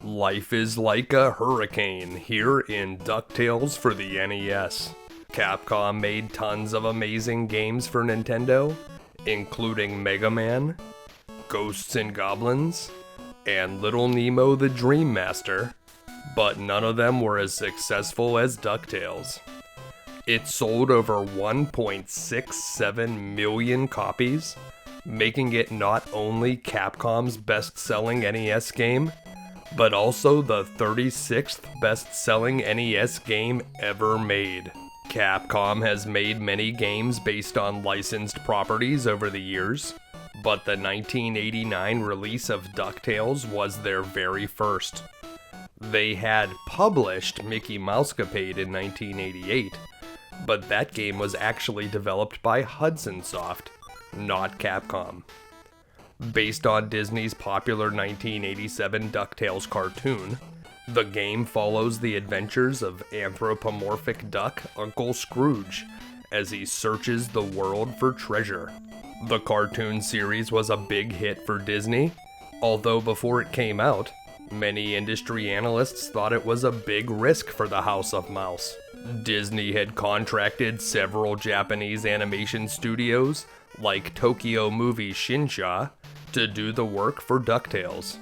Life is like a hurricane here in DuckTales for the NES. Capcom made tons of amazing games for Nintendo, including Mega Man, Ghosts N Goblins, and Little Nemo the Dream Master, but none of them were as successful as DuckTales. It sold over 1.67 million copies, making it not only Capcom's best-selling NES game, but also the 36th best-selling NES game ever made. Capcom has made many games based on licensed properties over the years, but the 1989 release of DuckTales was their very first. They had published Mickey Mousecapade in 1988, but that game was actually developed by Hudson Soft, not Capcom. Based on Disney's popular 1987 DuckTales cartoon, the game follows the adventures of anthropomorphic duck Uncle Scrooge as he searches the world for treasure. The cartoon series was a big hit for Disney, although before it came out, many industry analysts thought it was a big risk for the House of Mouse. Disney had contracted several Japanese animation studios, like Tokyo Movie Shinsha, to do the work for DuckTales.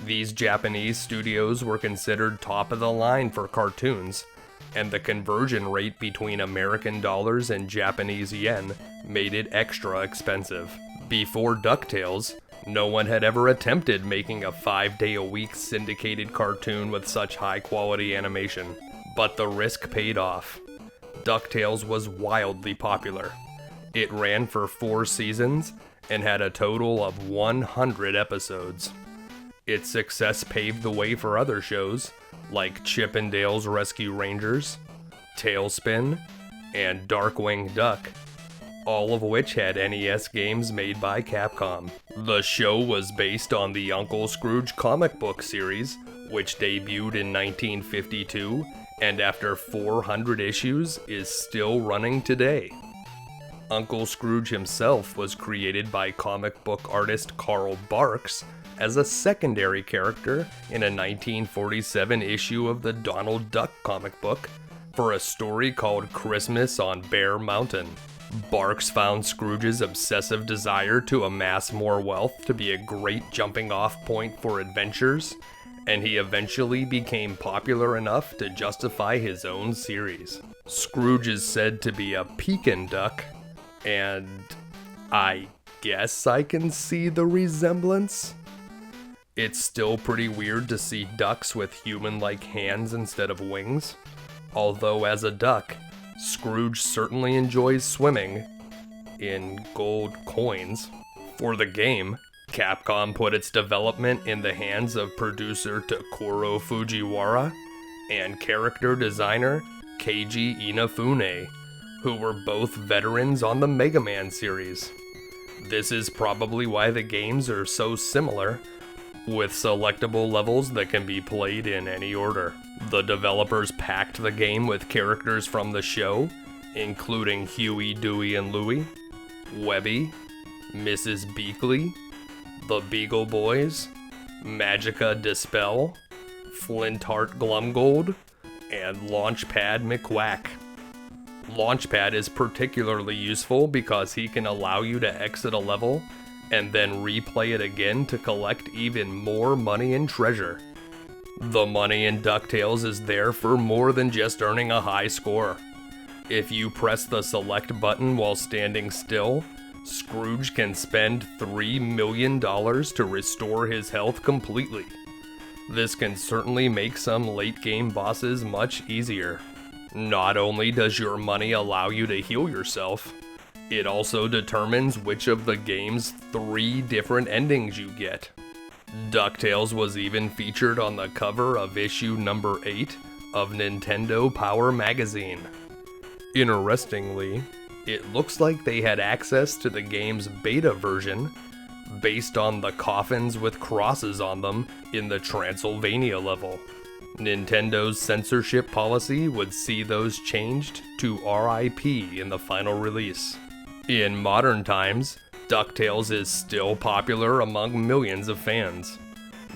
These Japanese studios were considered top of the line for cartoons, and the conversion rate between American dollars and Japanese yen made it extra expensive. Before DuckTales, no one had ever attempted making a 5-day-a-week syndicated cartoon with such high-quality animation, but the risk paid off. DuckTales was wildly popular. It ran for 4 seasons and had a total of 100 episodes. Its success paved the way for other shows, like Chip 'n Dale's Rescue Rangers, Tailspin, and Darkwing Duck, all of which had NES games made by Capcom. The show was based on the Uncle Scrooge comic book series, which debuted in 1952, and after 400 issues is still running today. Uncle Scrooge himself was created by comic book artist Carl Barks as a secondary character in a 1947 issue of the Donald Duck comic book for a story called Christmas on Bear Mountain. Barks found Scrooge's obsessive desire to amass more wealth to be a great jumping-off point for adventures, and he eventually became popular enough to justify his own series. Scrooge is said to be a Pekin duck, and I guess I can see the resemblance. It's still pretty weird to see ducks with human-like hands instead of wings, although as a duck, Scrooge certainly enjoys swimming in gold coins. For the game, Capcom put its development in the hands of producer Takuro Fujiwara and character designer Keiji Inafune, who were both veterans on the Mega Man series. This is probably why the games are so similar, with selectable levels that can be played in any order. The developers packed the game with characters from the show, including Huey, Dewey, and Louie, Webby, Mrs. Beakley, the Beagle Boys, Magicka De Spell, Flintheart Glumgold, and Launchpad McQuack. Launchpad is particularly useful because he can allow you to exit a level and then replay it again to collect even more money and treasure. The money in DuckTales is there for more than just earning a high score. If you press the select button while standing still, Scrooge can spend $3 million to restore his health completely. This can certainly make some late-game bosses much easier. Not only does your money allow you to heal yourself, it also determines which of the game's 3 different endings you get. DuckTales was even featured on the cover of issue number 8 of Nintendo Power Magazine. Interestingly, it looks like they had access to the game's beta version based on the coffins with crosses on them in the Transylvania level. Nintendo's censorship policy would see those changed to RIP in the final release. In modern times, DuckTales is still popular among millions of fans.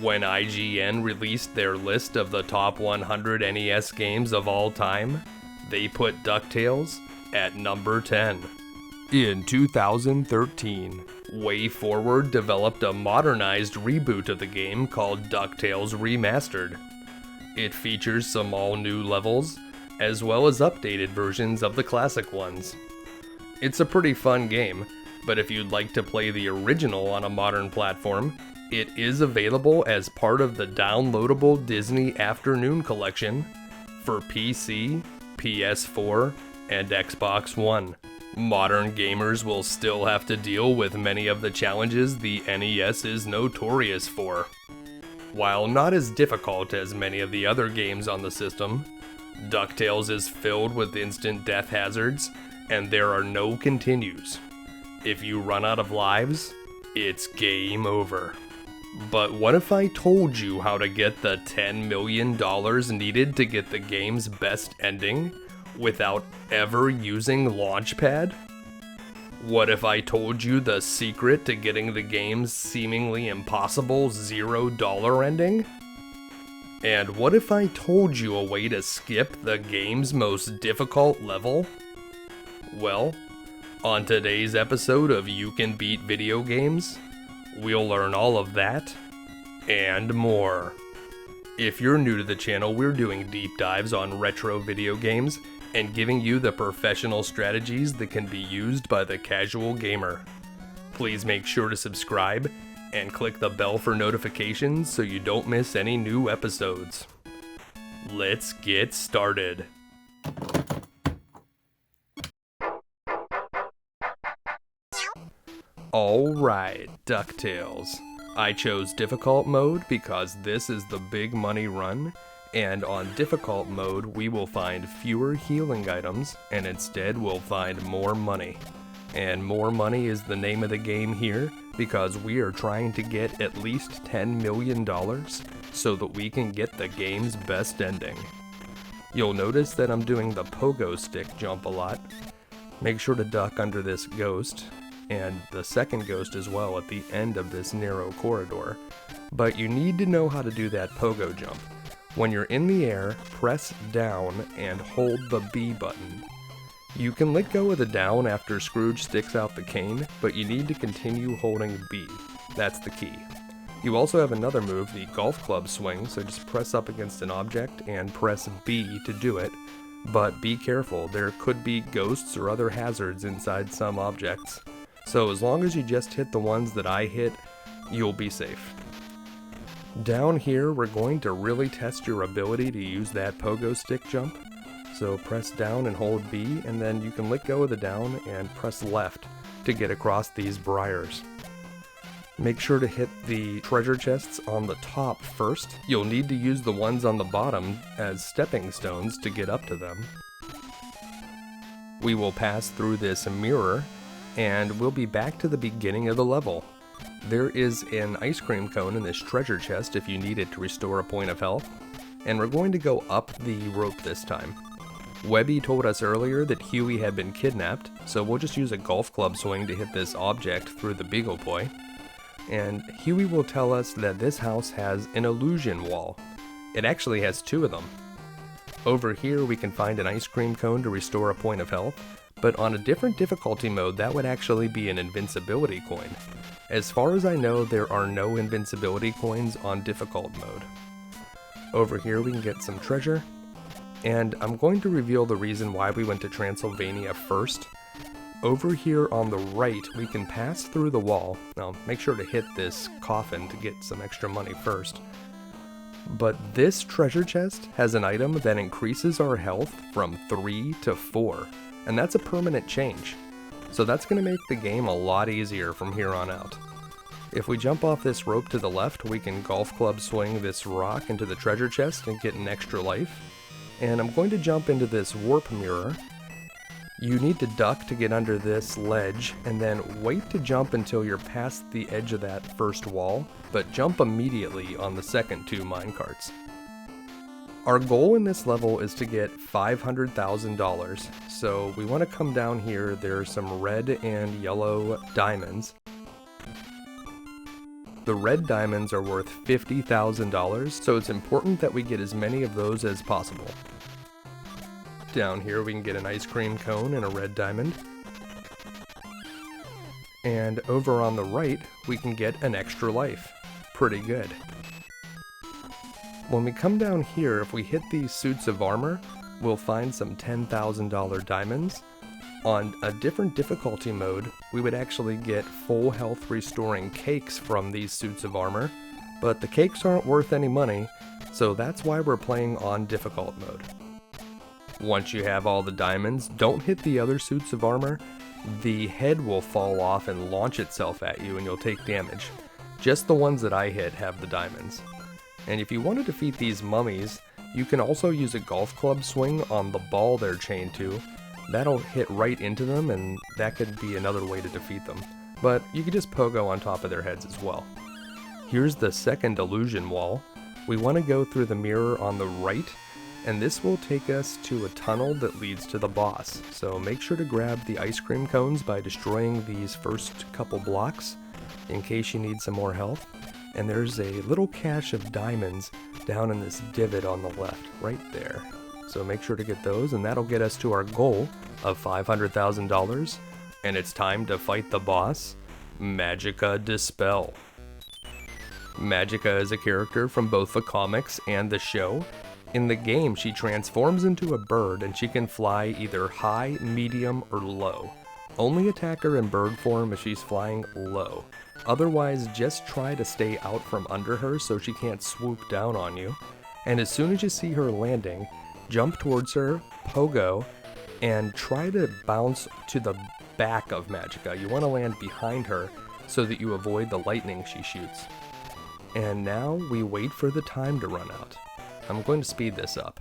When IGN released their list of the top 100 NES games of all time, they put DuckTales at number 10. In 2013, WayForward developed a modernized reboot of the game called DuckTales Remastered. It features some all-new levels, as well as updated versions of the classic ones. It's a pretty fun game, but if you'd like to play the original on a modern platform, it is available as part of the downloadable Disney Afternoon Collection for PC, PS4, and Xbox One. Modern gamers will still have to deal with many of the challenges the NES is notorious for. While not as difficult as many of the other games on the system, DuckTales is filled with instant death hazards, and there are no continues. If you run out of lives, it's game over. But what if I told you how to get the $10 million needed to get the game's best ending without ever using Launchpad? What if I told you the secret to getting the game's seemingly impossible $0 ending? And what if I told you a way to skip the game's most difficult level? Well, on today's episode of You Can Beat Video Games, we'll learn all of that and more. If you're new to the channel, we're doing deep dives on retro video games and giving you the professional strategies that can be used by the casual gamer. Please make sure to subscribe and click the bell for notifications so you don't miss any new episodes. Let's get started. Alright, DuckTales. I chose difficult mode because this is the big money run, and on difficult mode we will find fewer healing items and instead we'll find more money. And more money is the name of the game here because we are trying to get at least $10 million so that we can get the game's best ending. You'll notice that I'm doing the pogo stick jump a lot. Make sure to duck under this ghost, and the second ghost as well at the end of this narrow corridor. But you need to know how to do that pogo jump. When you're in the air, press down and hold the B button. You can let go of the down after Scrooge sticks out the cane, but you need to continue holding B. That's the key. You also have another move, the golf club swing, so just press up against an object and press B to do it. But be careful, there could be ghosts or other hazards inside some objects. So as long as you just hit the ones that I hit, you'll be safe. Down here, we're going to really test your ability to use that pogo stick jump. So press down and hold B, and then you can let go of the down and press left to get across these briars. Make sure to hit the treasure chests on the top first. You'll need to use the ones on the bottom as stepping stones to get up to them. We will pass through this mirror, and we'll be back to the beginning of the level. There is an ice cream cone in this treasure chest if you need it to restore a point of health, and we're going to go up the rope this time. Webby told us earlier that Huey had been kidnapped, so we'll just use a golf club swing to hit this object through the Beagle Boy. And Huey will tell us that this house has an illusion wall. It actually has two of them. Over here we can find an ice cream cone to restore a point of health, but on a different difficulty mode that would actually be an invincibility coin. As far as I know, there are no invincibility coins on difficult mode. Over here we can get some treasure, and I'm going to reveal the reason why we went to Transylvania first. Over here on the right we can pass through the wall. Now make sure to hit this coffin to get some extra money first. But this treasure chest has an item that increases our health from 3 to 4, and that's a permanent change. So that's going to make the game a lot easier from here on out. If we jump off this rope to the left, we can golf club swing this rock into the treasure chest and get an extra life. And I'm going to jump into this warp mirror. You need to duck to get under this ledge, and then wait to jump until you're past the edge of that first wall, but jump immediately on the second two minecarts. Our goal in this level is to get $500,000, so we want to come down here. There's some red and yellow diamonds. The red diamonds are worth $50,000, so it's important that we get as many of those as possible. Down here we can get an ice cream cone and a red diamond. And over on the right, we can get an extra life. Pretty good. When we come down here, if we hit these suits of armor, we'll find some $10,000 diamonds. On a different difficulty mode, we would actually get full health restoring cakes from these suits of armor, but the cakes aren't worth any money, so that's why we're playing on difficult mode. Once you have all the diamonds, don't hit the other suits of armor. The head will fall off and launch itself at you and you'll take damage. Just the ones that I hit have the diamonds. And if you want to defeat these mummies, you can also use a golf club swing on the ball they're chained to. That'll hit right into them, and that could be another way to defeat them. But you could just pogo on top of their heads as well. Here's the second illusion wall. We want to go through the mirror on the right, and this will take us to a tunnel that leads to the boss. So make sure to grab the ice cream cones by destroying these first couple blocks, in case you need some more health. And there's a little cache of diamonds down in this divot on the left, right there. So make sure to get those, and that'll get us to our goal of $500,000. And it's time to fight the boss, Magicka De Spell. Magicka is a character from both the comics and the show. In the game, she transforms into a bird, and she can fly either high, medium, or low. Only attack her in bird form if she's flying low. Otherwise, just try to stay out from under her so she can't swoop down on you. And as soon as you see her landing, jump towards her, pogo, and try to bounce to the back of Magicka. You want to land behind her so that you avoid the lightning she shoots. And now we wait for the time to run out. I'm going to speed this up.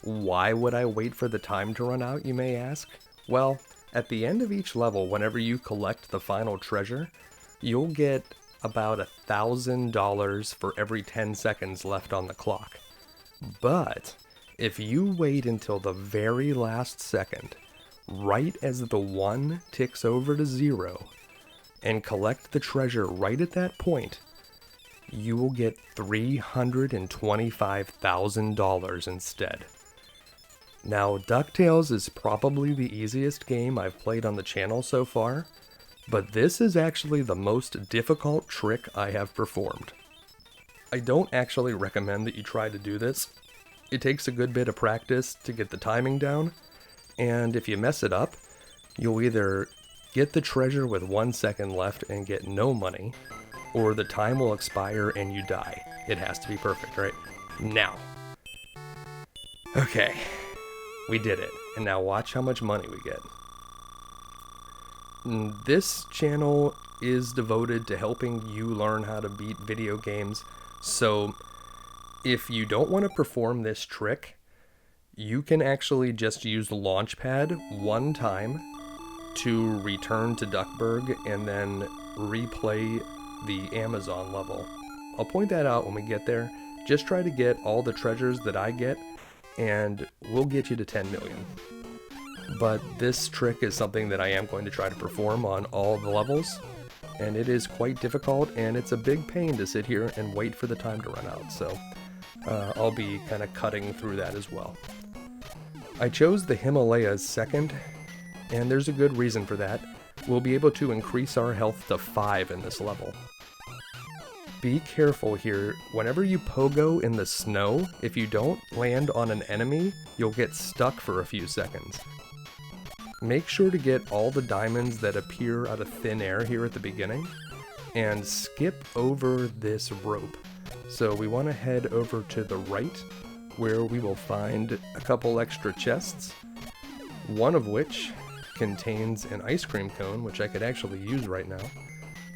Why would I wait for the time to run out, you may ask? Well, at the end of each level, whenever you collect the final treasure, you'll get about $1,000 for every 10 seconds left on the clock. But if you wait until the very last second, right as the 1 ticks over to 0, and collect the treasure right at that point, you will get $325,000 instead. Now, DuckTales is probably the easiest game I've played on the channel so far, but this is actually the most difficult trick I have performed. I don't actually recommend that you try to do this. It takes a good bit of practice to get the timing down, and if you mess it up, you'll either get the treasure with 1 second left and get no money, or the time will expire and you die. It has to be perfect, right? Now. Okay, we did it, and now watch how much money we get. This channel is devoted to helping you learn how to beat video games, so if you don't want to perform this trick, you can actually just use the Launchpad one time to return to Duckburg and then replay the Amazon level. I'll point that out when we get there. Just try to get all the treasures that I get, and we'll get you to 10 million. But this trick is something that I am going to try to perform on all the levels, and it is quite difficult, and it's a big pain to sit here and wait for the time to run out, so I'll be kind of cutting through that as well. I chose the Himalayas second, and there's a good reason for that. We'll be able to increase our health to 5 in this level. Be careful here. Whenever you pogo in the snow, if you don't land on an enemy, you'll get stuck for a few seconds. Make sure to get all the diamonds that appear out of thin air here at the beginning, and skip over this rope. So we want to head over to the right, where we will find a couple extra chests, one of which contains an ice cream cone, which I could actually use right now,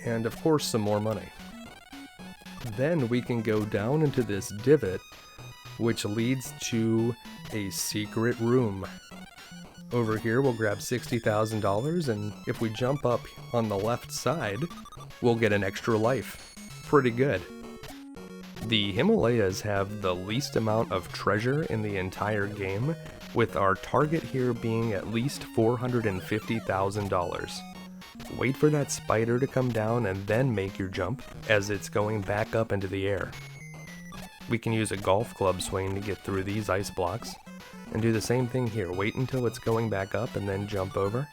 and of course some more money. Then we can go down into this divot, which leads to a secret room. Over here we'll grab $60,000, and if we jump up on the left side, we'll get an extra life. Pretty good. The Himalayas have the least amount of treasure in the entire game, with our target here being at least $450,000. Wait for that spider to come down and then make your jump as it's going back up into the air. We can use a golf club swing to get through these ice blocks, and do the same thing here. Wait until it's going back up and then jump over.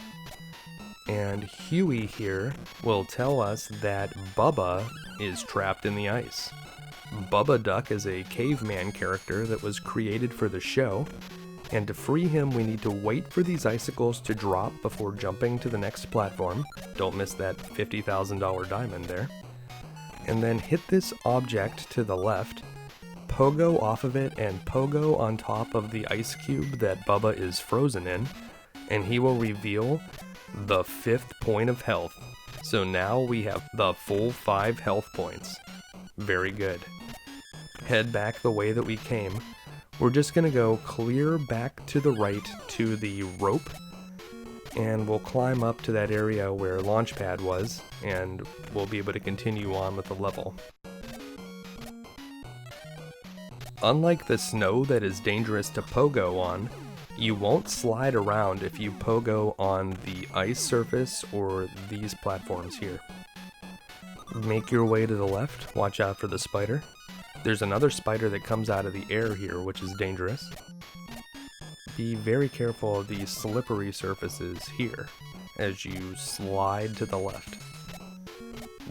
And Huey here will tell us that Bubba is trapped in the ice. Bubba Duck is a caveman character that was created for the show, and to free him we need to wait for these icicles to drop before jumping to the next platform. Don't miss that $50,000 diamond there. And then hit this object to the left, pogo off of it, and pogo on top of the ice cube that Bubba is frozen in, and he will reveal the 5th point of health. So now we have the full 5 health points. Very good. Head back the way that we came. We're just gonna go clear back to the right to the rope, and we'll climb up to that area where Launchpad was, and we'll be able to continue on with the level. Unlike the snow that is dangerous to pogo on, you won't slide around if you pogo on the ice surface or these platforms here. Make your way to the left, watch out for the spider. There's another spider that comes out of the air here, which is dangerous. Be very careful of these slippery surfaces here as you slide to the left.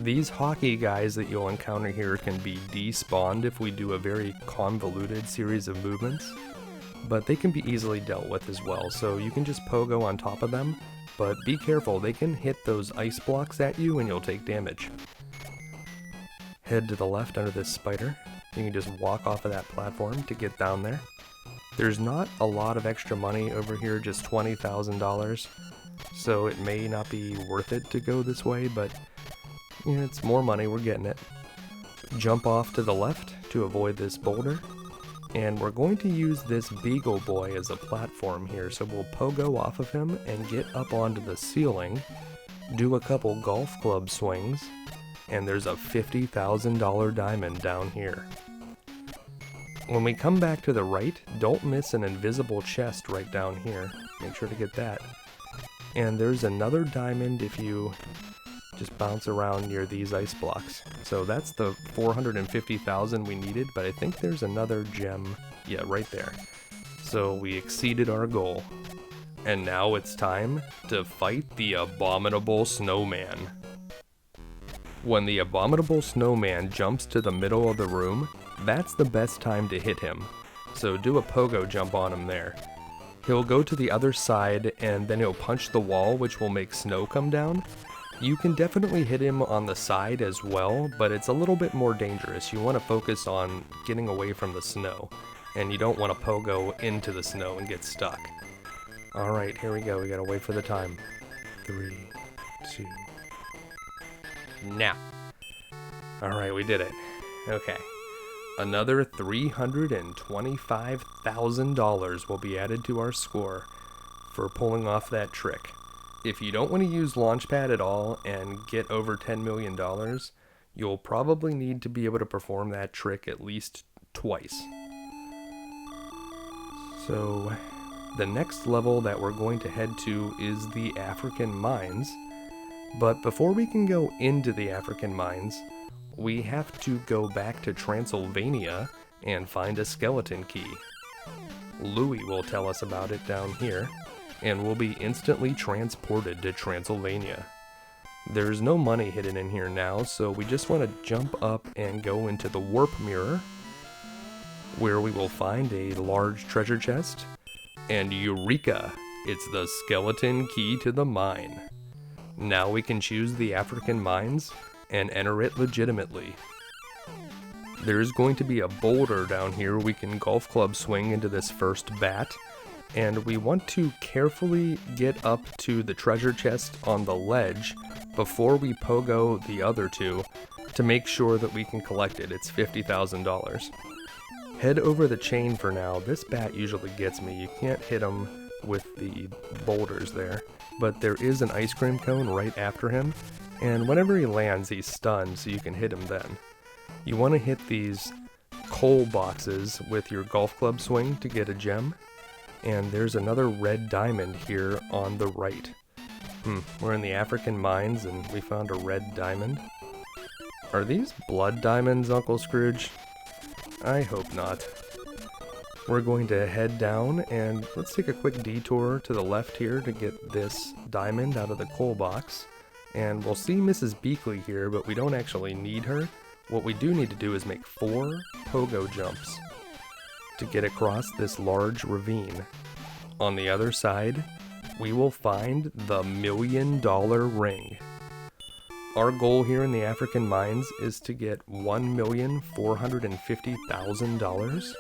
These hockey guys that you'll encounter here can be despawned if we do a very convoluted series of movements, but they can be easily dealt with as well, so you can just pogo on top of them, but be careful, they can hit those ice blocks at you and you'll take damage. Head to the left under this spider. You can just walk off of that platform to get down there. There's not a lot of extra money over here, just $20,000, so it may not be worth it to go this way, but yeah, it's more money, we're getting it. Jump off to the left to avoid this boulder, and we're going to use this Beagle Boy as a platform here, so we'll pogo off of him and get up onto the ceiling, do a couple golf club swings, and there's a $50,000 diamond down here. When we come back to the right, don't miss an invisible chest right down here. Make sure to get that. And there's another diamond if you just bounce around near these ice blocks. So that's the 450,000 we needed, but I think there's another gem, yeah, right there. So we exceeded our goal. And now it's time to fight the Abominable Snowman. When the Abominable Snowman jumps to the middle of the room, that's the best time to hit him. So do a pogo jump on him there. He'll go to the other side and then he'll punch the wall, which will make snow come down. You can definitely hit him on the side as well, but it's a little bit more dangerous. You want to focus on getting away from the snow, and you don't want to pogo into the snow and get stuck. Alright, here we go. We gotta wait for the time. 3, 2... now. Alright, we did it. Okay. Another $325,000 will be added to our score for pulling off that trick. If you don't want to use Launchpad at all and get over $10 million, you'll probably need to be able to perform that trick at least twice. So, the next level that we're going to head to is the African Mines. But before we can go into the African Mines, we have to go back to Transylvania and find a skeleton key. Louie will tell us about it down here, and we'll be instantly transported to Transylvania. There's no money hidden in here now, so we just want to jump up and go into the Warp Mirror, where we will find a large treasure chest, and Eureka! It's the skeleton key to the mine. Now we can choose the African Mines and enter it legitimately. There's going to be a boulder down here we can golf club swing into this first bat, and we want to carefully get up to the treasure chest on the ledge before we pogo the other two to make sure that we can collect it. It's $50,000. Head over the chain for now. This bat usually gets me. You can't hit him with the boulders there, but there is an ice cream cone right after him, and whenever he lands he's stunned, so you can hit him then. You want to hit these coal boxes with your golf club swing to get a gem, and there's another red diamond here on the right. We're in the African mines and we found a red diamond. Are these blood diamonds, Uncle Scrooge? I hope not. We're going to head down and let's take a quick detour to the left here to get this diamond out of the coal box. And we'll see Mrs. Beakley here, but we don't actually need her. What we do need to do is make 4 pogo jumps to get across this large ravine. On the other side, we will find the $1 million ring. Our goal here in the African mines is to get $1,450,000.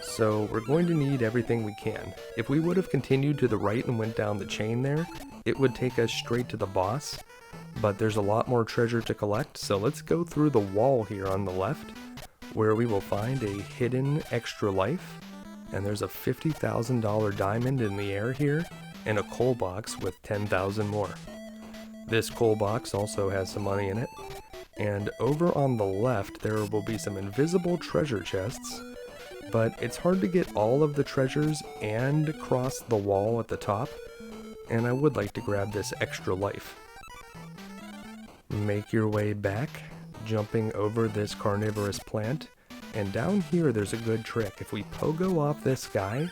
So we're going to need everything we can. If we would have continued to the right and went down the chain there, it would take us straight to the boss. But there's a lot more treasure to collect, so let's go through the wall here on the left, where we will find a hidden extra life. And there's a $50,000 diamond in the air here, and a coal box with 10,000 more. This coal box also has some money in it. And over on the left, there will be some invisible treasure chests, but it's hard to get all of the treasures and cross the wall at the top, and I would like to grab this extra life. Make your way back, jumping over this carnivorous plant, and down here there's a good trick. If we pogo off this guy,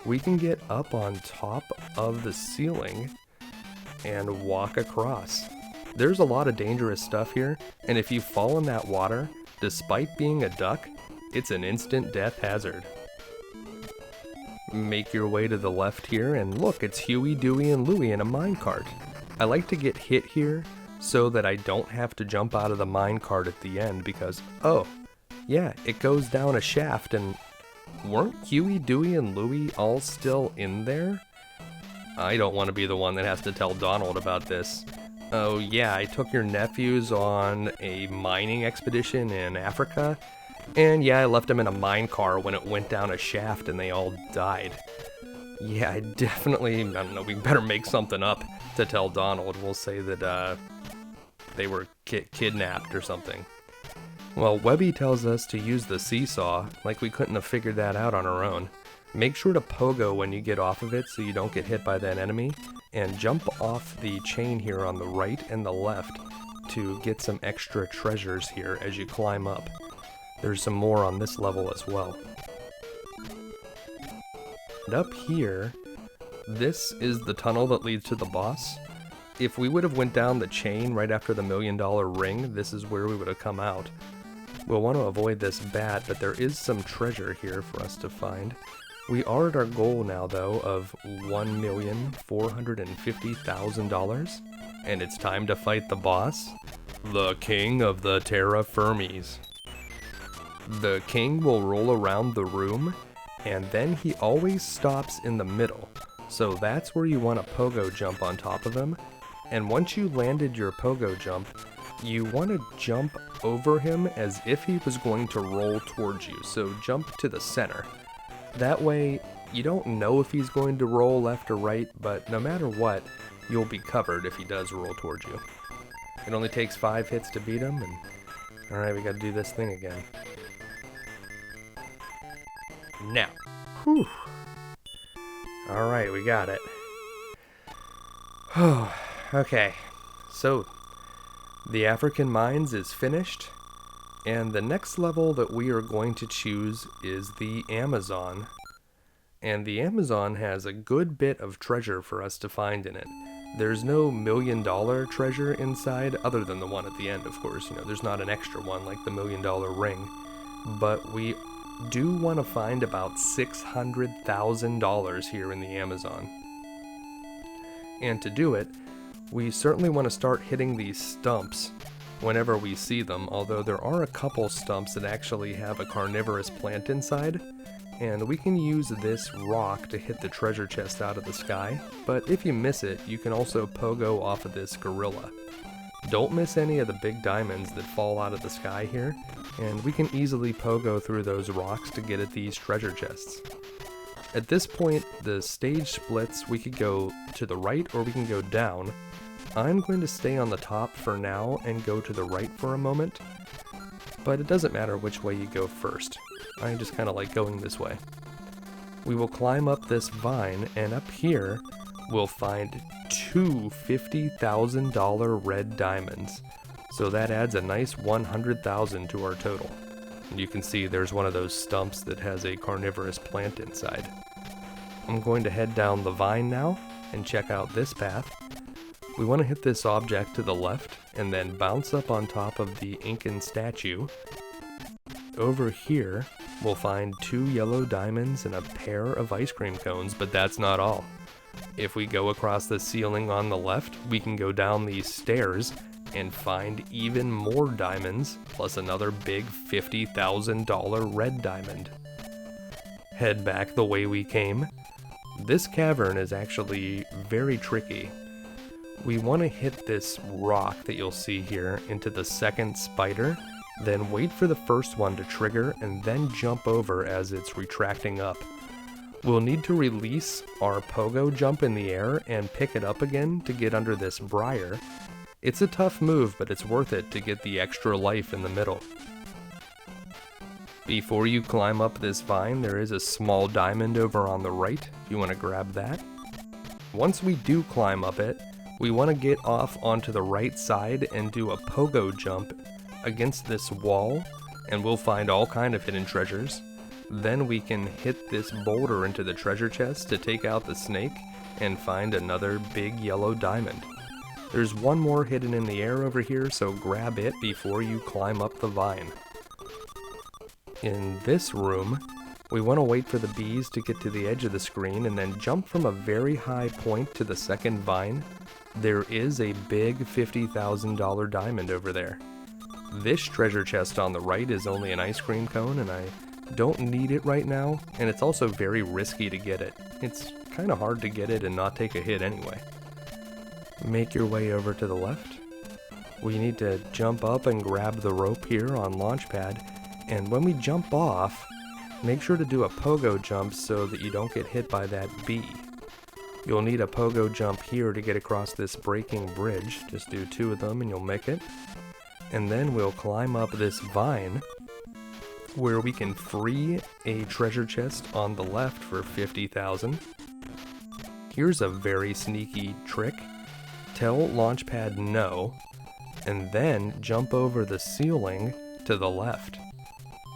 we can get up on top of the ceiling and walk across. There's a lot of dangerous stuff here, and if you fall in that water, despite being a duck, it's an instant death hazard. Make your way to the left here, and look, it's Huey, Dewey, and Louie in a minecart. I like to get hit here so that I don't have to jump out of the minecart at the end because, oh, yeah, it goes down a shaft, and weren't Huey, Dewey, and Louie all still in there? I don't want to be the one that has to tell Donald about this. Oh yeah, I took your nephews on a mining expedition in Africa, and yeah, I left them in a minecar when it went down a shaft and they all died. Yeah, I don't know, we better make something up to tell Donald. We'll say that they were kidnapped or something. Well, Webby tells us to use the seesaw, like we couldn't have figured that out on our own. Make sure to pogo when you get off of it so you don't get hit by that enemy, and jump off the chain here on the right and the left to get some extra treasures here as you climb up. There's some more on this level as well. And up here, this is the tunnel that leads to the boss. If we would have went down the chain right after the $1 million ring, this is where we would have come out. We'll want to avoid this bat, but there is some treasure here for us to find. We are at our goal now, though, of $1,450,000, and it's time to fight the boss, the King of the Terra-Firmies. The King will roll around the room, and then he always stops in the middle, so that's where you want to pogo jump on top of him, and once you landed your pogo jump, you want to jump over him as if he was going to roll towards you, so jump to the center. That way, you don't know if he's going to roll left or right, but no matter what, you'll be covered if he does roll towards you. It only takes 5 hits to beat him, and alright, we gotta do this thing again. Now. Whew. Alright, we got it. Okay, so the African Mines is finished. And the next level that we are going to choose is the Amazon. And the Amazon has a good bit of treasure for us to find in it. There's no $1 million treasure inside, other than the one at the end, of course. You know, there's not an extra one like the $1 million ring. But we do want to find about $600,000 here in the Amazon. And to do it, we certainly want to start hitting these stumps whenever we see them, although there are a couple stumps that actually have a carnivorous plant inside, and we can use this rock to hit the treasure chest out of the sky, but if you miss it, you can also pogo off of this gorilla. Don't miss any of the big diamonds that fall out of the sky here, and we can easily pogo through those rocks to get at these treasure chests. At this point, the stage splits. We could go to the right or we can go down. I'm going to stay on the top for now and go to the right for a moment, but it doesn't matter which way you go first. I just kind of like going this way. We will climb up this vine, and up here we'll find two $50,000 red diamonds. So that adds a nice 100,000 to our total. And you can see there's one of those stumps that has a carnivorous plant inside. I'm going to head down the vine now and check out this path. We want to hit this object to the left and then bounce up on top of the Incan statue. Over here, we'll find 2 yellow diamonds and a pair of ice cream cones, but that's not all. If we go across the ceiling on the left, we can go down these stairs and find even more diamonds, plus another big $50,000 red diamond. Head back the way we came. This cavern is actually very tricky. We want to hit this rock that you'll see here into the second spider, then wait for the first one to trigger and then jump over as it's retracting up. We'll need to release our pogo jump in the air and pick it up again to get under this briar. It's a tough move, but it's worth it to get the extra life in the middle. Before you climb up this vine, there is a small diamond over on the right, if you want to grab that. Once we do climb up it, we want to get off onto the right side and do a pogo jump against this wall, and we'll find all kind of hidden treasures. Then we can hit this boulder into the treasure chest to take out the snake and find another big yellow diamond. There's one more hidden in the air over here, so grab it before you climb up the vine. In this room, we want to wait for the bees to get to the edge of the screen and then jump from a very high point to the second vine. There is a big $50,000 diamond over there. This treasure chest on the right is only an ice cream cone, and I don't need it right now, and it's also very risky to get it. It's kind of hard to get it and not take a hit anyway. Make your way over to the left. We need to jump up and grab the rope here on Launchpad, and when we jump off, make sure to do a pogo jump so that you don't get hit by that bee. You'll need a pogo jump here to get across this breaking bridge. Just do 2 of them and you'll make it. And then we'll climb up this vine where we can free a treasure chest on the left for 50,000. Here's a very sneaky trick. Tell Launchpad no, and then jump over the ceiling to the left.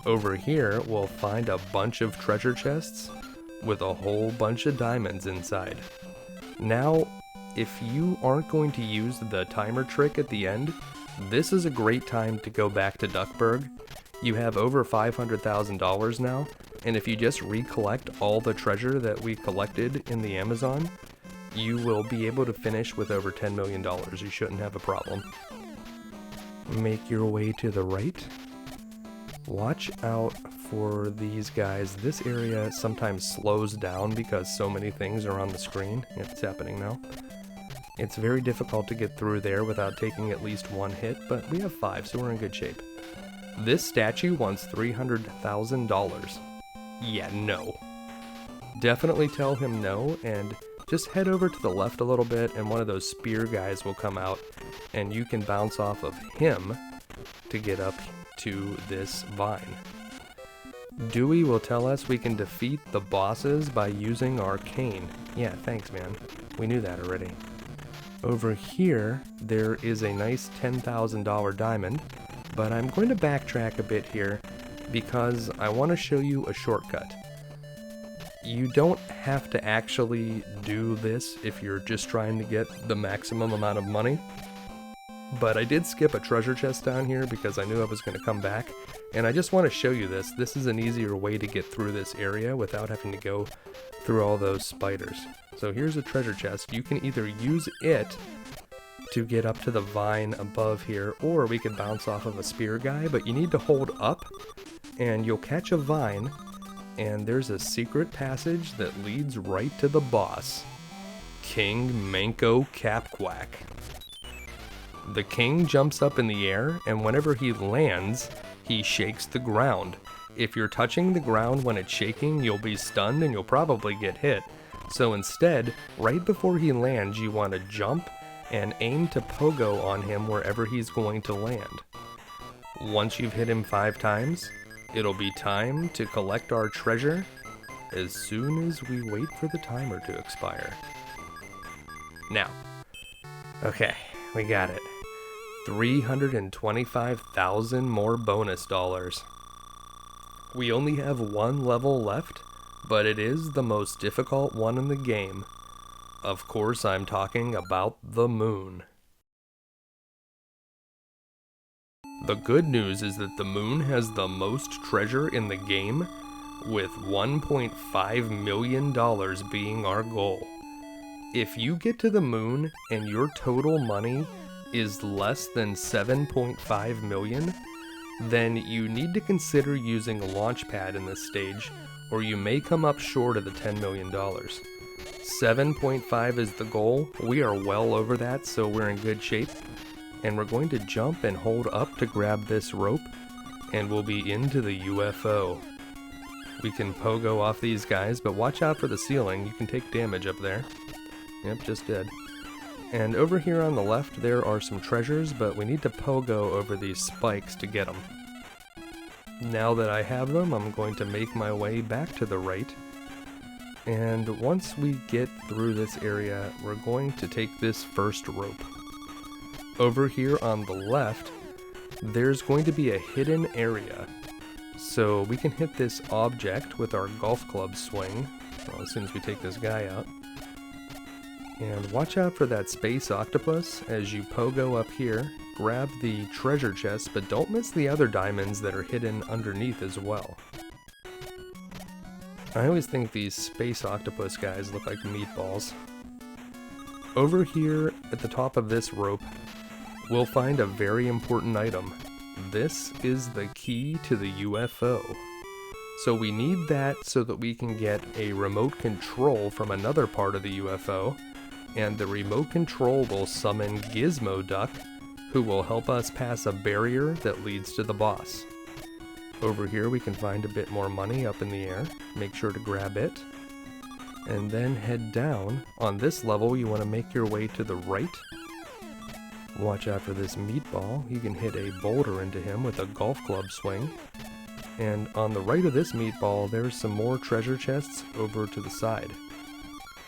Over here, we'll find a bunch of treasure chests with a whole bunch of diamonds inside. Now, if you aren't going to use the timer trick at the end, this is a great time to go back to Duckburg. You have over $500,000 now, and if you just recollect all the treasure that we collected in the Amazon, you will be able to finish with over $10 million. You shouldn't have a problem. Make your way to the right. Watch out for these guys. This area sometimes slows down because so many things are on the screen. It's happening now. It's very difficult to get through there without taking at least 1 hit, but we have 5, so we're in good shape. This statue wants $300,000. Yeah, no. Definitely tell him no, and just head over to the left a little bit, and one of those spear guys will come out, and you can bounce off of him to get up to this vine. Dewey will tell us we can defeat the bosses by using our cane. Yeah, thanks, man. We knew that already. Over here, there is a nice $10,000 diamond, but I'm going to backtrack a bit here because I want to show you a shortcut. You don't have to actually do this if you're just trying to get the maximum amount of money, but I did skip a treasure chest down here because I knew I was going to come back, and I just want to show you this. This is an easier way to get through this area without having to go through all those spiders. So here's a treasure chest. You can either use it to get up to the vine above here, or we could bounce off of a spear guy, but you need to hold up and you'll catch a vine, and there's a secret passage that leads right to the boss, King Manco Capquack. The king jumps up in the air, and whenever he lands, he shakes the ground. If you're touching the ground when it's shaking, you'll be stunned and you'll probably get hit. So instead, right before he lands, you want to jump and aim to pogo on him wherever he's going to land. Once you've hit him 5 times, it'll be time to collect our treasure as soon as we wait for the timer to expire. Now, Okay, we got it. 325,000 more bonus dollars. We only have one level left, but it is the most difficult one in the game. Of course, I'm talking about the moon. The good news is that the moon has the most treasure in the game, with $1.5 million being our goal. If you get to the moon and your total money is less than 7.5 million, then you need to consider using a launchpad in this stage, or you may come up short of the $10 million. 7.5 is the goal. We are well over that, so we're in good shape. And we're going to jump and hold up to grab this rope, and we'll be into the UFO. We can pogo off these guys, but watch out for the ceiling. You can take damage up there. Yep, just did. And over here on the left there are some treasures, but we need to pogo over these spikes to get them. Now that I have them, I'm going to make my way back to the right. And once we get through this area, we're going to take this first rope. Over here on the left, there's going to be a hidden area. So we can hit this object with our golf club swing, well, as soon as we take this guy out. And watch out for that space octopus as you pogo up here. Grab the treasure chest, but don't miss the other diamonds that are hidden underneath as well. I always think these space octopus guys look like meatballs. Over here at the top of this rope, we'll find a very important item. This is the key to the UFO. So we need that so that we can get a remote control from another part of the UFO, and the remote control will summon Gizmo Duck, who will help us pass a barrier that leads to the boss. Over here we can find a bit more money up in the air. Make sure to grab it. And then head down. On this level you want to make your way to the right. Watch out for this meatball. You can hit a boulder into him with a golf club swing. And on the right of this meatball, there's some more treasure chests over to the side.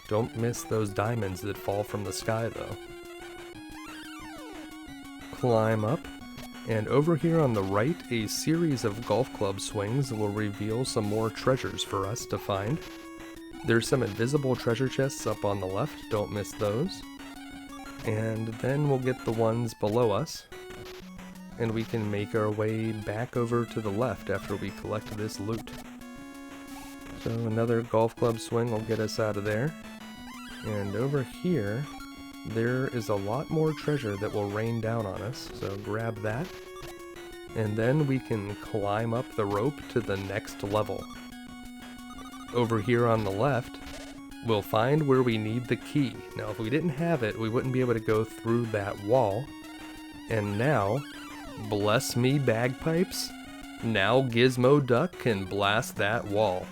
Don't miss those diamonds that fall from the sky though. Climb up, and over here on the right, a series of golf club swings will reveal some more treasures for us to find. There's some invisible treasure chests up on the left, don't miss those. And then we'll get the ones below us, and we can make our way back over to the left after we collect this loot. So another golf club swing will get us out of there. And over here, there is a lot more treasure that will rain down on us, so grab that. And then we can climb up the rope to the next level. Over here on the left, we'll find where we need the key. Now, if we didn't have it, we wouldn't be able to go through that wall. And now, bless me bagpipes, now Gizmo Duck can blast that wall.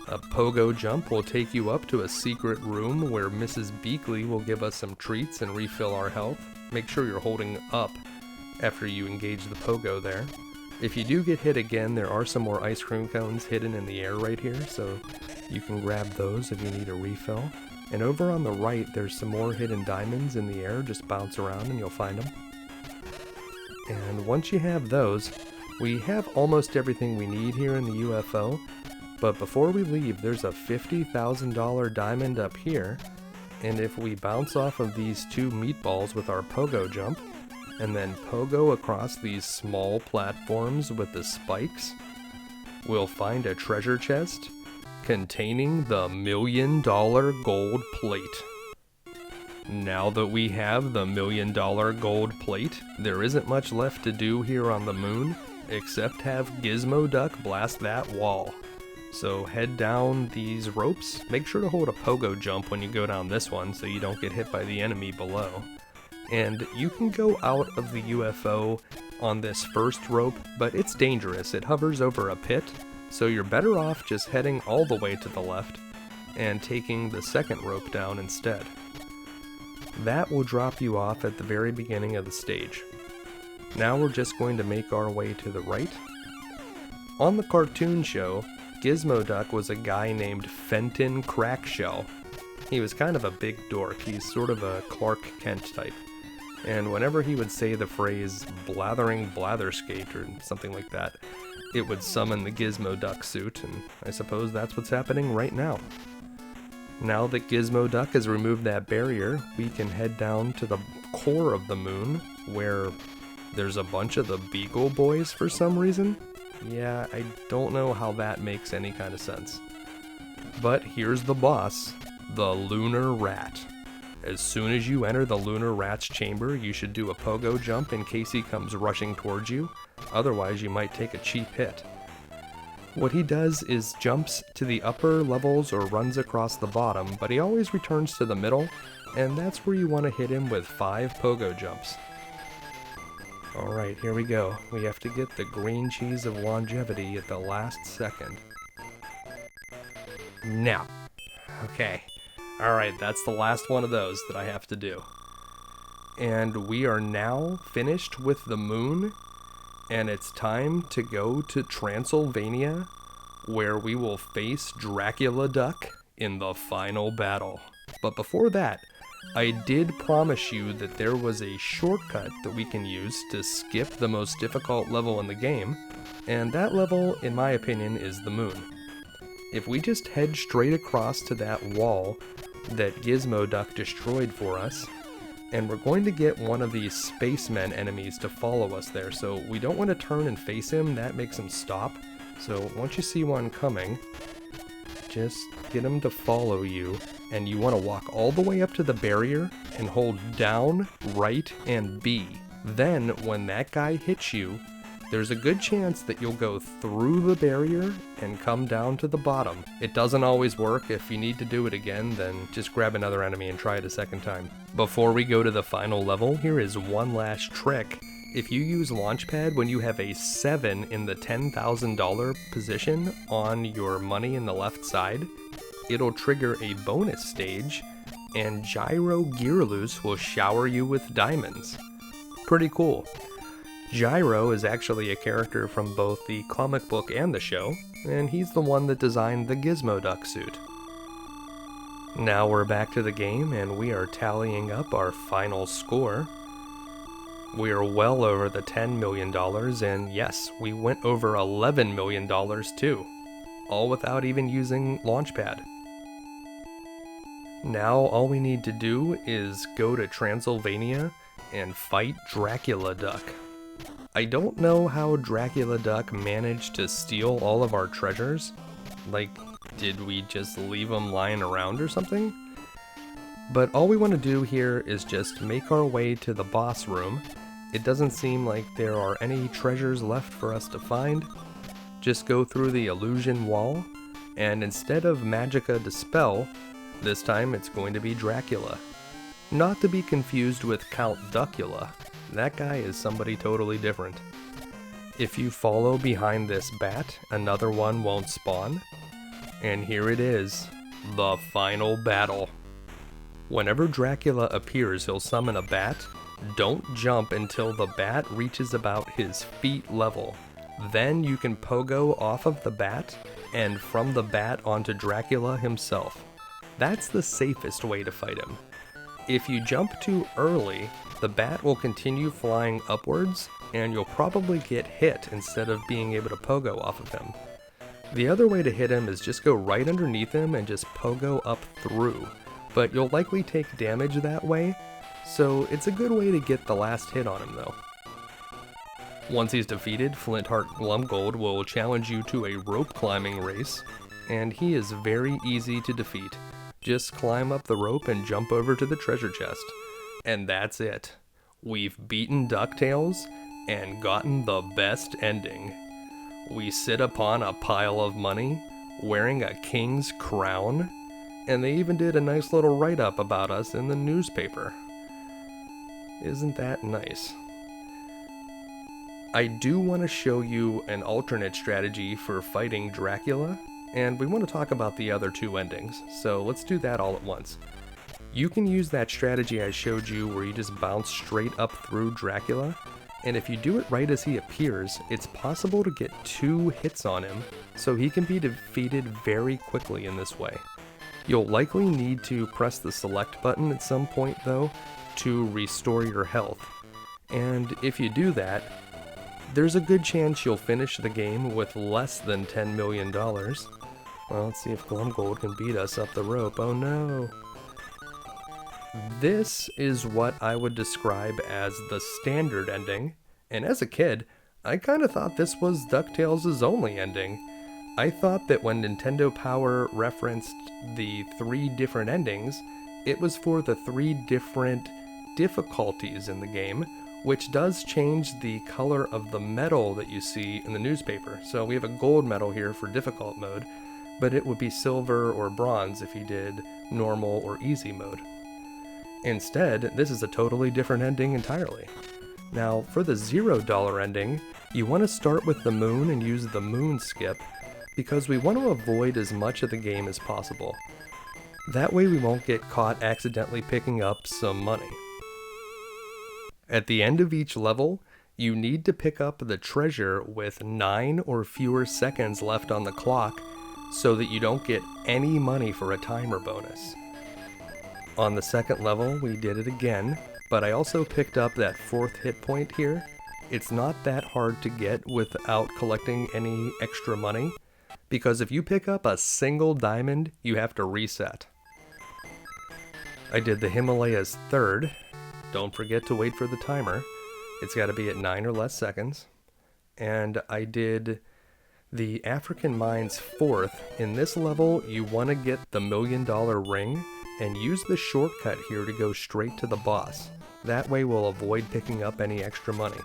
A pogo jump will take you up to a secret room where Mrs. Beakley will give us some treats and refill our health. Make sure you're holding up after you engage the pogo there. If you do get hit again, there are some more ice cream cones hidden in the air right here, so you can grab those if you need a refill. And over on the right, there's some more hidden diamonds in the air. Just bounce around and you'll find them. And once you have those, we have almost everything we need here in the UFO. But before we leave, there's a $50,000 diamond up here, and if we bounce off of these two meatballs with our pogo jump, and then pogo across these small platforms with the spikes, we'll find a treasure chest containing the $1 million gold plate. Now that we have the $1 million gold plate, there isn't much left to do here on the moon, except have Gizmo Duck blast that wall. So head down these ropes. Make sure to hold a pogo jump when you go down this one so you don't get hit by the enemy below. And you can go out of the UFO on this first rope, but it's dangerous. It hovers over a pit, so you're better off just heading all the way to the left and taking the second rope down instead. That will drop you off at the very beginning of the stage. Now we're just going to make our way to the right. On the cartoon show, Gizmo Duck was a guy named Fenton Crackshell. He was kind of a big dork. He's sort of a Clark Kent type. And whenever he would say the phrase blathering blatherskate or something like that, it would summon the Gizmo Duck suit, and I suppose that's what's happening right now. Now that Gizmo Duck has removed that barrier, we can head down to the core of the moon, where there's a bunch of the Beagle Boys for some reason. Yeah, I don't know how that makes any kind of sense. But here's the boss, the Lunar Rat. As soon as you enter the Lunar Rat's chamber, you should do a pogo jump in case he comes rushing towards you, otherwise you might take a cheap hit. What he does is jumps to the upper levels or runs across the bottom, but he always returns to the middle, and that's where you want to hit him with 5 pogo jumps. Alright, here we go. We have to get the green cheese of longevity at the last second. Now. Okay. Alright, that's the last one of those that I have to do. And we are now finished with the moon, and it's time to go to Transylvania, where we will face Dracula Duck in the final battle. But before that, I did promise you that there was a shortcut that we can use to skip the most difficult level in the game, and that level, in my opinion, is the moon. If we just head straight across to that wall that Gizmo Duck destroyed for us, and we're going to get one of these spacemen enemies to follow us there, so we don't want to turn and face him, that makes him stop. So once you see one coming, just get him to follow you, and you want to walk all the way up to the barrier and hold down, right, and B. Then when that guy hits you, there's a good chance that you'll go through the barrier and come down to the bottom. It doesn't always work. If you need to do it again, then just grab another enemy and try it a second time. Before we go to the final level, here is one last trick. If you use Launchpad when you have a 7 in the $10,000 position on your money in the left side, it'll trigger a bonus stage, and Gyro Gearloose will shower you with diamonds. Pretty cool. Gyro is actually a character from both the comic book and the show, and he's the one that designed the Gizmo Duck suit. Now we're back to the game, and we are tallying up our final score. We are well over the $10 million, and yes, we went over $11 million too, all without even using Launchpad. Now all we need to do is go to Transylvania and fight Dracula Duck. I don't know how Dracula Duck managed to steal all of our treasures. Like, did we just leave them lying around or something? But all we want to do here is just make our way to the boss room. It doesn't seem like there are any treasures left for us to find. Just go through the illusion wall, and instead of Magicka De Spell, this time it's going to be Dracula. Not to be confused with Count Duckula. That guy is somebody totally different. If you follow behind this bat, another one won't spawn. And here it is, the final battle. Whenever Dracula appears, he'll summon a bat. Don't jump until the bat reaches about his feet level. Then you can pogo off of the bat, and from the bat onto Dracula himself. That's the safest way to fight him. If you jump too early, the bat will continue flying upwards, and you'll probably get hit instead of being able to pogo off of him. The other way to hit him is just go right underneath him and just pogo up through, but you'll likely take damage that way, so it's a good way to get the last hit on him though. Once he's defeated, Flintheart Glumgold will challenge you to a rope climbing race, and he is very easy to defeat. Just climb up the rope and jump over to the treasure chest. And that's it. We've beaten DuckTales and gotten the best ending. We sit upon a pile of money, wearing a king's crown, and they even did a nice little write-up about us in the newspaper. Isn't that nice? I do want to show you an alternate strategy for fighting Dracula, and we want to talk about the other two endings, so let's do that all at once. You can use that strategy I showed you where you just bounce straight up through Dracula, and if you do it right as he appears, it's possible to get 2 hits on him, so he can be defeated very quickly in this way. You'll likely need to press the select button at some point though to restore your health. And if you do that, there's a good chance you'll finish the game with less than $10 million. Well, let's see if Glumgold can beat us up the rope. Oh no. This is what I would describe as the standard ending, and as a kid, I kinda thought this was DuckTales' only ending. I thought that when Nintendo Power referenced the 3 different endings, it was for the 3 different difficulties in the game, which does change the color of the medal that you see in the newspaper. So we have a gold medal here for difficult mode, but it would be silver or bronze if you did normal or easy mode. Instead, this is a totally different ending entirely. Now, for the $0 ending, you want to start with the moon and use the moon skip, because we want to avoid as much of the game as possible. That way we won't get caught accidentally picking up some money. At the end of each level, you need to pick up the treasure with 9 or fewer seconds left on the clock so that you don't get any money for a timer bonus. On the second level, we did it again, but I also picked up that 4th hit point here. It's not that hard to get without collecting any extra money, because if you pick up a single diamond, you have to reset. I did the Himalayas 3rd. Don't forget to wait for the timer. It's got to be at 9 or less seconds. And I did the African Mines 4th. In this level, you want to get the $1 million ring and use the shortcut here to go straight to the boss. That way we'll avoid picking up any extra money.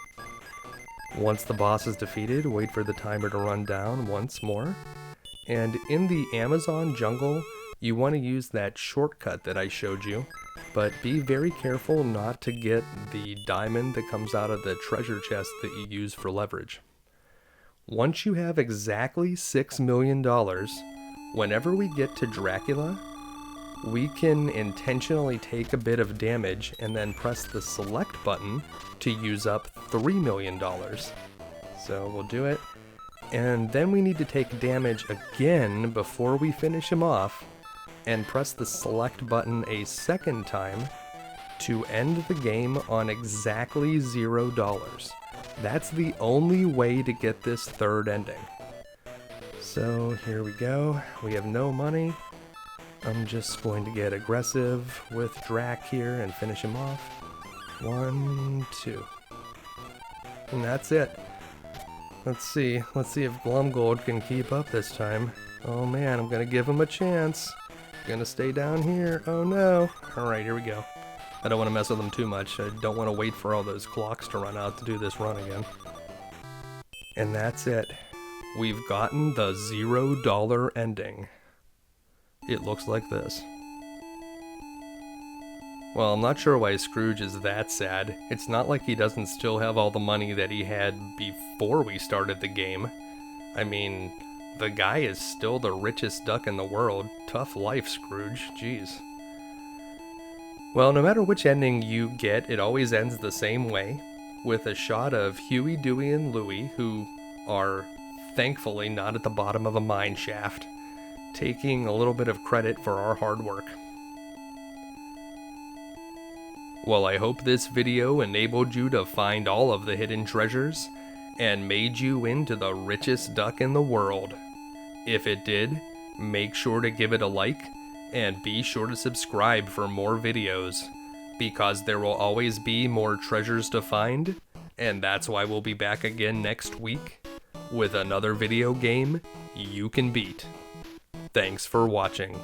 Once the boss is defeated, wait for the timer to run down once more. And in the Amazon jungle, you want to use that shortcut that I showed you, but be very careful not to get the diamond that comes out of the treasure chest that you use for leverage. Once you have exactly $6 million, whenever we get to Dracula, we can intentionally take a bit of damage and then press the select button to use up $3 million. So we'll do it. And then we need to take damage again before we finish him off and press the select button a second time to end the game on exactly $0. That's the only way to get this 3rd ending. So here we go. We have no money. I'm just going to get aggressive with Drac here and finish him off. 1, 2. And that's it. Let's see if Glumgold can keep up this time. Oh man, I'm gonna give him a chance. Gonna stay down here. Oh no. Alright, here we go. I don't want to mess with them too much. I don't want to wait for all those clocks to run out to do this run again. And that's it. We've gotten the $0 ending. It looks like this. Well, I'm not sure why Scrooge is that sad. It's not like he doesn't still have all the money that he had before we started the game. I mean, the guy is still the richest duck in the world. Tough life, Scrooge. Jeez. Well, no matter which ending you get, it always ends the same way, with a shot of Huey, Dewey, and Louie, who are thankfully not at the bottom of a mine shaft, taking a little bit of credit for our hard work. Well, I hope this video enabled you to find all of the hidden treasures and made you into the richest duck in the world. If it did, make sure to give it a like and be sure to subscribe for more videos, because there will always be more treasures to find, and that's why we'll be back again next week with another video game you can beat. Thanks for watching.